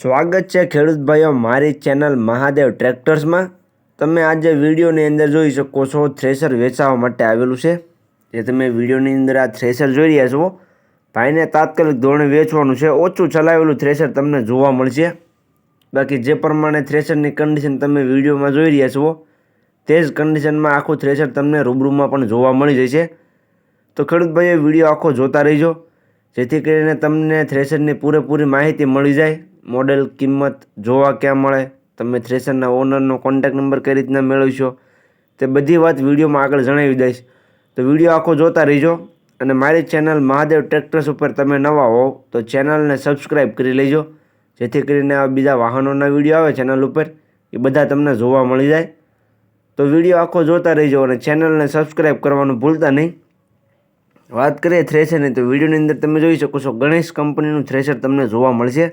સ્વાગત છે ખેડૂત ભાઈઓ મારી ચેનલ મહાદેવ ટ્રેક્ટર્સમાં। તમે આજે વિડીયોની અંદર જોઈ શકો છો થ્રેશર વેચવા માટે આવેલું છે। જે તમે વિડીયોની અંદર આ થ્રેશર જોઈ રહ્યા છો ભાઈને તાત્કાલિક ધોરણે વેચવાનું છે। ઓછું ચલાવેલું થ્રેશર તમને જોવા મળશે। બાકી જે પ્રમાણે થ્રેશરની કન્ડિશન તમે વિડીયોમાં જોઈ રહ્યા છો તે જ કન્ડિશનમાં આખું થ્રેશર તમને રૂબરૂમાં પણ જોવા મળી જશે। તો ખેડૂત ભાઈઓ વિડીયો આખો જોતા રહીજો જેથી કરીને તમને થ્રેશરની પૂરેપૂરી માહિતી મળી જાય। મોડેલ, કિંમત, જોવા ક્યાં મળે, તમે થ્રેશરના ઓનરનો કોન્ટેક્ટ નંબર કઈ રીતના મેળવશો તે બધી વાત વિડીયોમાં આગળ જણાવી દઈશ। તો વિડીયો આખો જોતા રહીજો અને મારી ચેનલ મહાદેવ ટ્રેક્ટર્સ ઉપર તમે નવા હો તો ચેનલને સબસ્ક્રાઈબ કરી લેજો જેથી કરીને આ બીજા વાહનોના વિડીયો આવે ચેનલ ઉપર એ બધા તમને જોવા મળી જાય। તો વિડીયો આખો જોતા રહીજો અને ચેનલને સબસ્ક્રાઈબ કરવાનું ભૂલતા નહીં। વાત કરીએ થ્રેશરની તો વિડીયોની અંદર તમે જોઈ શકો છો ગણેશ કંપનીનું થ્રેશર તમને જોવા મળશે।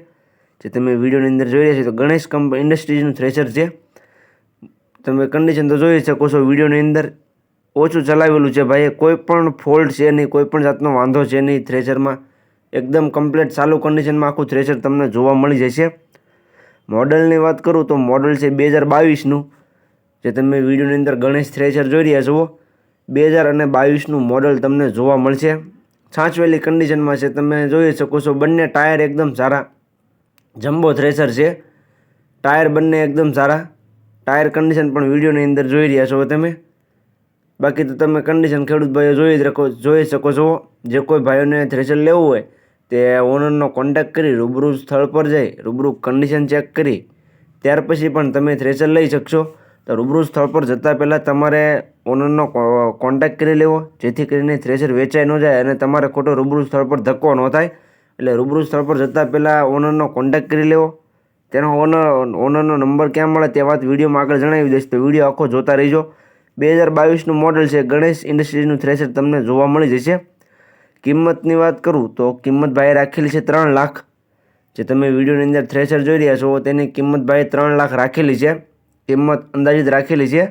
જે તમે વિડીયોની અંદર જોઈ રહ્યા છો તો ગણેશ ઇન્ડસ્ટ્રીઝનું થ્રેશર છે। તમે કન્ડિશન તો જોઈ શકો છો વિડીયોની અંદર ઓછું ચલાવેલું છે ભાઈ, કોઈ પણ ફોલ્ટ છે નહીં, કોઈ પણ જાતનો વાંધો છે નહીં થ્રેશરમાં। એકદમ કમ્પ્લીટ ચાલુ કન્ડિશનમાં આખું થ્રેશર તમને જોવા મળી જશે। મોડલની વાત કરું તો મોડલ છે 2022નું। જે તમે વિડીયોની અંદર ગણેશ થ્રેશર જોઈ રહ્યા છો 2022નું મોડલ તમને જોવા મળશે। છાંચવેલી કન્ડિશનમાં છે, તમે જોઈ શકો છો। બંને ટાયર એકદમ સારા, જમ્બો થ્રેશર છે। ટાયર બંને એકદમ સારા, ટાયર કન્ડિશન પણ વિડીયોની અંદર જોઈ રહ્યા છો તમે। બાકી તો તમે કન્ડિશન ખેડૂત ભાઈઓ જોઈ શકો છો। જે કોઈ ભાઈઓને થ્રેશર લેવું હોય તે ઓનરનો કોન્ટેક્ટ કરી રૂબરૂ સ્થળ પર જઈ રૂબરૂ કન્ડિશન ચેક કરી ત્યાર પછી પણ તમે થ્રેશર લઈ શકશો। તો રૂબરૂ સ્થળ પર જતાં પહેલાં તમારે ઓનરનો કોન્ટેક્ટ કરી લેવો જેથી કરીને થ્રેશર વેચાઈ ન જાય અને તમારે ખોટો રૂબરૂ સ્થળ પર ધક્કો ન થાય। એટલે રૂબરૂ સ્થળ પર જતાં પહેલાં ઓનરનો કોન્ટેક્ટ કરી લેવો। તેનો ઓનરનો નંબર ક્યાં મળે તે વાત વિડીયોમાં આગળ જણાવી દઈશ, તો વિડીયો આખો જોતા રહીજો। 2022નું મોડલ છે, ગણેશ ઇન્ડસ્ટ્રીઝનું થ્રેશર તમને જોવા મળી જશે। કિંમતની વાત કરું તો કિંમત ભાઈએ રાખેલી છે 3 લાખ। જે તમે વિડીયોની અંદર થ્રેશર જોઈ રહ્યા છો તેની કિંમત ભાઈએ 3 લાખ રાખેલી છે। કિંમત અંદાજિત રાખેલી છે,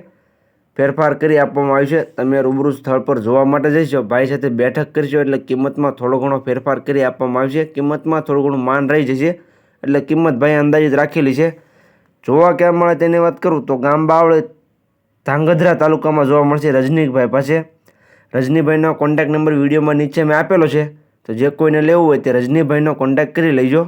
ફેરફાર કરી આપવામાં આવ્યું છે। તમે રૂબરૂ સ્થળ પર જોવા માટે જઈશો, ભાઈ સાથે બેઠક કરશો એટલે કિંમતમાં થોડો ઘણો ફેરફાર કરી આપવામાં આવશે। કિંમતમાં થોડું ઘણું માન રહી જશે એટલે કિંમત ભાઈ અંદાજિત રાખેલી છે। જોવા ક્યાં મળે તેની વાત કરું તો ગામ બાવળી, ધાંગધ્રા તાલુકામાં જોવા મળશે રજનીભાઈ પાસે। રજનીભાઈનો કોન્ટેક્ટ નંબર વિડીયોમાં નીચે મેં આપેલો છે, તો જે કોઈને લેવું હોય તે રજનીભાઈનો કોન્ટેક્ટ કરી લેજો।